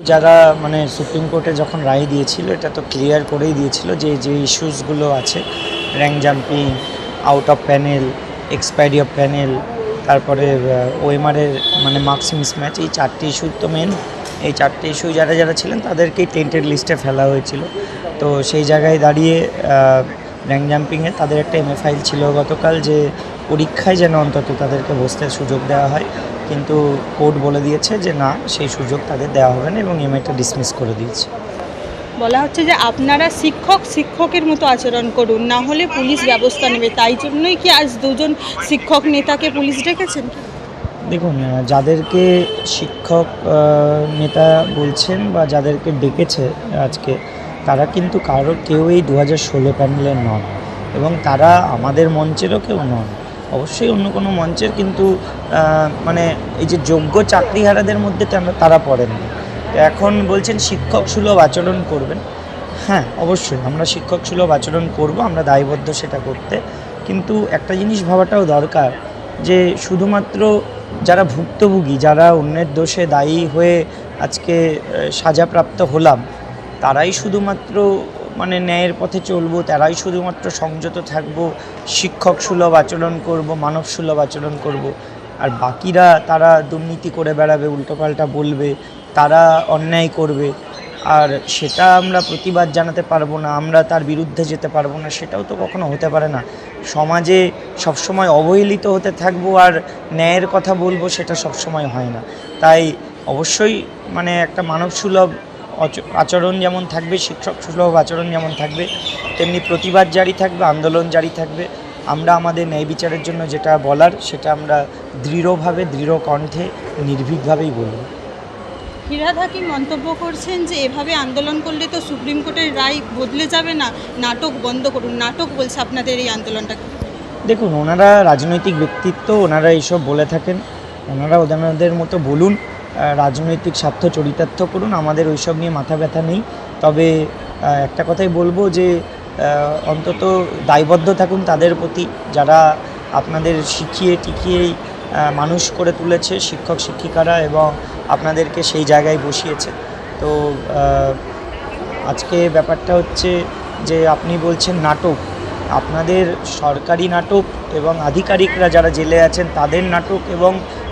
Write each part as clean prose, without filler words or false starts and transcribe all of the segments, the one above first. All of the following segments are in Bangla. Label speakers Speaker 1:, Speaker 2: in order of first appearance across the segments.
Speaker 1: যারা মানে সুপ্রিম কোর্টে যখন রায় দিয়েছিল এটা তো ক্লিয়ার করেই দিয়েছিল যে যে ইস্যুসগুলো আছে, rank jumping, out of panel, expiry of panel, তারপরে ওএমআরের মানে মার্কস মিসম্যাচ, এই চারটি ইস্যু তো মেন। এই চারটে ইস্যু যারা যারা ছিলেন তাদেরকেই টেন্টেড লিস্টে ফেলা হয়েছিল। তো সেই জায়গায় দাঁড়িয়ে র্যাঙ্ক জাম্পিংয়ে তাদের একটা ফাইল ছিল গতকাল যে পরীক্ষায় যেন অন্তত তাদেরকে বসতে সুযোগ দেওয়া হয়, কিন্তু কোর্ট বলে দিয়েছে যে না, সেই সুযোগ তাদের দেওয়া হবে না এবং এমআইটা ডিসমিস করে দিয়েছে।
Speaker 2: বলা হচ্ছে যে আপনারা শিক্ষকের মতো আচরণ করুন, না হলে পুলিশ ব্যবস্থা নেবে। তাই জন্যই কি আজ দুজন শিক্ষক নেতাকে পুলিশ ডেকেছেন?
Speaker 1: দেখুন, যাদেরকে শিক্ষক নেতা বলছেন বা যাদেরকে ডেকেছে আজকে, তারা কিন্তু কেউই 2016 প্যানেলের নন এবং তারা আমাদের মঞ্চেরও কেউ নন। অবশ্যই অন্য কোনো মঞ্চের, কিন্তু মানে এই যে যোগ্য চাকরিহারাদের মধ্যে তারা পড়েন না। এখন বলছেন শিক্ষক সুলভ আচরণ করবেন। হ্যাঁ, অবশ্যই আমরা শিক্ষক সুলভ আচরণ করব, আমরা দায়বদ্ধ সেটা করতে। কিন্তু একটা জিনিস ভাবাটাও দরকার যে শুধুমাত্র যারা ভুক্তভোগী, যারা অন্যের দোষে দায়ী হয়ে আজকে সাজাপ্রাপ্ত হলাম, তারাই শুধুমাত্র মানে ন্যায়ের পথে চলবো, তারাই শুধুমাত্র সংযত থাকব, শিক্ষক সুলভ আচরণ করব, মানব সুলভ আচরণ করব, আর বাকিরা তারা দুর্নীতি করে বেড়াবে, উল্টোপাল্টা বলবে, তারা অন্যায় করবে, আর সেটা আমরা প্রতিবাদ জানাতে পারবো না, আমরা তার বিরুদ্ধে যেতে পারবো না, সেটাও তো কখনো হতে পারে না। সমাজে সবসময় অবহেলিত হতে থাকবো আর ন্যায়ের কথা বলবো, সেটা সবসময় হয় না। তাই অবশ্যই মানে একটা মানবসুলভ আচরণ যেমন থাকবে, শিক্ষক সুলভ আচরণ যেমন থাকবে, তেমনি প্রতিবাদ জারি থাকবে, আন্দোলন জারি থাকবে। আমরা আমাদের ন্যায় বিচারের জন্য যেটা বলার সেটা আমরা দৃঢ়ভাবে, দৃঢ় কণ্ঠে, নির্ভীকভাবেই বলব।
Speaker 2: ফিরহাদ হাকিম মন্তব্য করছেন যে এভাবে আন্দোলন করলে তো সুপ্রিম কোর্টের রায় বদলে যাবে না, নাটক বন্ধ করুন। নাটক বলছে আপনাদের এই আন্দোলনটাকে।
Speaker 1: দেখুন, ওনারা রাজনৈতিক ব্যক্তিত্ব, ওনারা এইসব বলে থাকেন, ওনারা ওনাদের মতো বলুন, রাজনৈতিক স্বার্থ চরিতার্থ করুন, আমাদের ওইসব নিয়ে মাথা ব্যথা নেই। তবে একটা কথাই বলবো যে অন্তত দায়বদ্ধ থাকুন তাদের প্রতি যারা আপনাদের শিখিয়ে টিকিয়েই মানুষ করে তুলেছে, শিক্ষক শিক্ষিকারা, এবং আপনাদেরকে সেই জায়গায় বসিয়েছে। তো আজকে ব্যাপারটা হচ্ছে যে আপনি বলছেন নাটক, আপনাদের সরকারি নাটক এবং আধিকারিকরা যারা জেলে আছেন তাদের নাটক এবং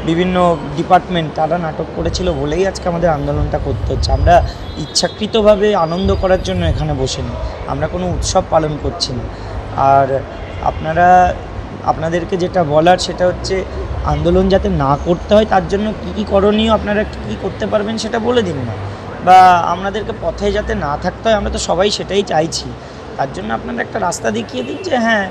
Speaker 1: বিভিন্ন ডিপার্টমেন্ট তারা নাটক করেছিল বলেই আজকে আমাদের আন্দোলনটা করতে হচ্ছে। আমরা ইচ্ছাকৃতভাবে আনন্দ করার জন্য এখানে বসিনি, আমরা কোনো উৎসব পালন করছি না। আর আপনাদেরকে যেটা বলার সেটা হচ্ছে আন্দোলন যাতে না করতে হয় তার জন্য কী কী করণীয়, আপনারা কী করতে পারবেন সেটা বলে দিন না, বা আপনাদেরকে পথে যাতে না থাকতে হয়, আমরা তো সবাই সেটাই চাইছি। তার জন্য আপনারা একটা রাস্তা দেখিয়ে দিন যে হ্যাঁ,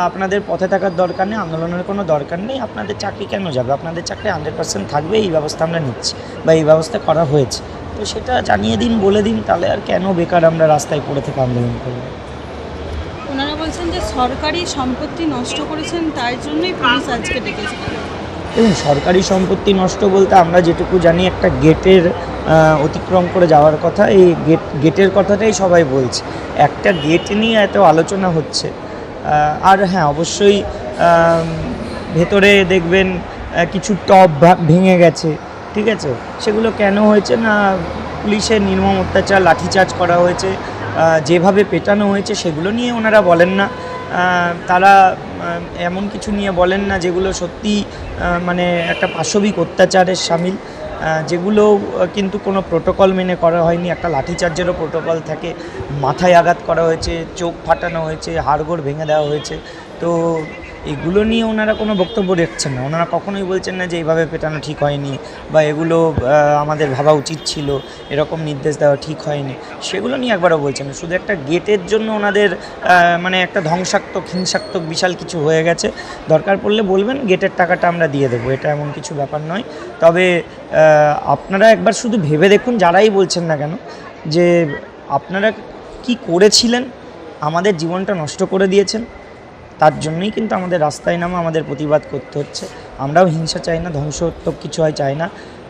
Speaker 1: আপনাদের পথে থাকার দরকার নেই, আন্দোলনের কোনো দরকার নেই, আপনাদের চাকরি কেন যাবে, আপনাদের চাকরি 100% থাকবে, এই ব্যবস্থা আমরা নিচ্ছি বা এই ব্যবস্থা করা হয়েছে। তো সেটা জানিয়ে দিন, বলে দিন, তাহলে আর কেন বেকার আমরা রাস্তায় পড়ে থেকে আন্দোলন করব।
Speaker 2: ওনারা বলছেন যে সরকারি সম্পত্তি নষ্ট করেছেন, তাই জন্যই পুলিশ আজকে ডেকেছে।
Speaker 1: এবং সরকারি সম্পত্তি নষ্ট বলতে আমরা যেটুকু জানি একটা গেটের অতিক্রম করে যাওয়ার কথা, এই গেটের কথাটাই সবাই বলছে, একটা গেট নিয়ে এত আলোচনা হচ্ছে। আর হ্যাঁ, অবশ্যই ভেতরে দেখবেন কিছু টব ভেঙে গেছে, ঠিক আছে, সেগুলো কেন হয়েছে না, পুলিশের নির্মম অত্যাচার, লাঠিচার্জ করা হয়েছে, যেভাবে পেটানো হয়েছে সেগুলো নিয়ে ওনারা বলেন না। তারা এমন কিছু নিয়ে বলেন না যেগুলো সত্যি মানে একটা পাশবিক অত্যাচারের শামিল, যেগুলো কিন্তু কোনো প্রোটোকল মেনে করা হয়নি। একটা লাঠিচার্জেরও প্রোটোকল থাকে, মাথায় আঘাত করা হয়েছে, চোখ ফাটানো হয়েছে, হাড়গোড় ভেঙে দেওয়া হয়েছে। তো এগুলো নিয়ে ওনারা কোনো বক্তব্য রাখছেন না, ওনারা কখনোই বলছেন না যে এইভাবে পেটানো ঠিক হয়নি বা এগুলো আমাদের ভাবা উচিত ছিল, এরকম নির্দেশ দেওয়া ঠিক হয়নি, সেগুলো নিয়ে একবারও বলছেন না। শুধু একটা গেটের জন্য ওনাদের মানে একটা ধ্বংসাত্মক, হিংসাত্মক বিশাল কিছু হয়ে গেছে, দরকার পড়লে বলবেন গেটের টাকাটা আমরা দিয়ে দেবো, এটা এমন কিছু ব্যাপার নয়। তবে আপনারা একবার শুধু ভেবে দেখুন, যারাই বলছেন না কেন, যে আপনারা কি করেছিলেন, আমাদের জীবনটা নষ্ট করে দিয়েছেন, তার জন্যই কিন্তু আমাদের রাস্তায় নামা, আমাদের প্রতিবাদ করতে হচ্ছে। আমরাও হিংসা চাই না, ধ্বংসাত্মক কিছু হয় চাই না।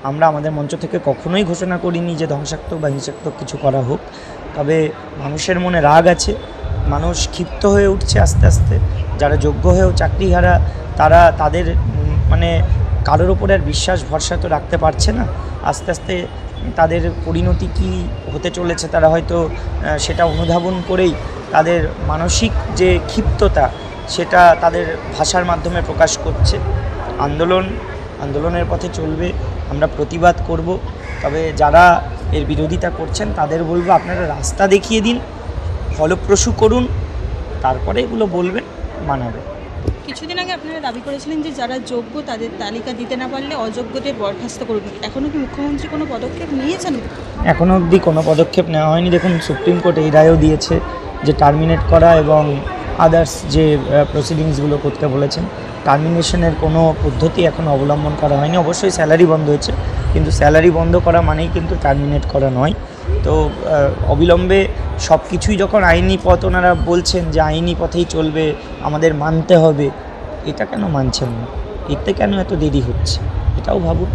Speaker 1: আমরা আমাদের মঞ্চ থেকে কখনোই ঘোষণা করিনি যে ধ্বংসাত্মক বা হিংসাত্মক কিছু করা হোক। তবে মানুষের মনে রাগ আছে, মানুষ ক্ষিপ্ত হয়ে উঠছে আস্তে আস্তে, যারা যোগ্য হয়েও চাকরিহারা তারা তাদের মানে কারোর ওপরে আর বিশ্বাস ভরসা তো রাখতে পারছে না। আস্তে আস্তে তাদের পরিণতি কী হতে চলেছে তারা হয়তো সেটা অনুধাবন করেই তাদের মানসিক যে ক্ষিপ্ততা সেটা তাদের ভাষার মাধ্যমে প্রকাশ করছে। আন্দোলনের পথে চলবে, আমরা প্রতিবাদ করব। তবে যারা এর বিরোধিতা করছেন তাদের বলবো, আপনারা রাস্তা দেখিয়ে দিন, ফলপ্রসূ করুন, তারপরে এগুলো বলবেন, মানাবে।
Speaker 2: কিছুদিন আগে আপনারা দাবি করেছিলেন যে যারা যোগ্য তাদের তালিকা দিতে না পারলে অযোগ্যদের বরখাস্ত করুন। এখনও কি মুখ্যমন্ত্রী কোনো পদক্ষেপ নিয়েছেন?
Speaker 1: এখনও অবধি কোনো পদক্ষেপ নেওয়া হয়নি। দেখুন, সুপ্রিম কোর্ট এই রায়ও দিয়েছে যে টার্মিনেট করা এবং আদার্স যে প্রসিডিংসগুলো করতে বলেছেন, টার্মিনেশনের কোনো পদ্ধতি এখন অবলম্বন করা হয়নি। অবশ্যই স্যালারি বন্ধ হয়েছে, কিন্তু স্যালারি বন্ধ করা মানেই কিন্তু টার্মিনেট করা নয়। তো অবিলম্বে সব কিছুই যখন আইনি পথ, ওনারা বলছেন যে আইনি পথেই চলবে, আমাদের মানতে হবে, এটা কেন মানছেন না? এতে কেন এত দেরি হচ্ছে? এটাও ভাবুন।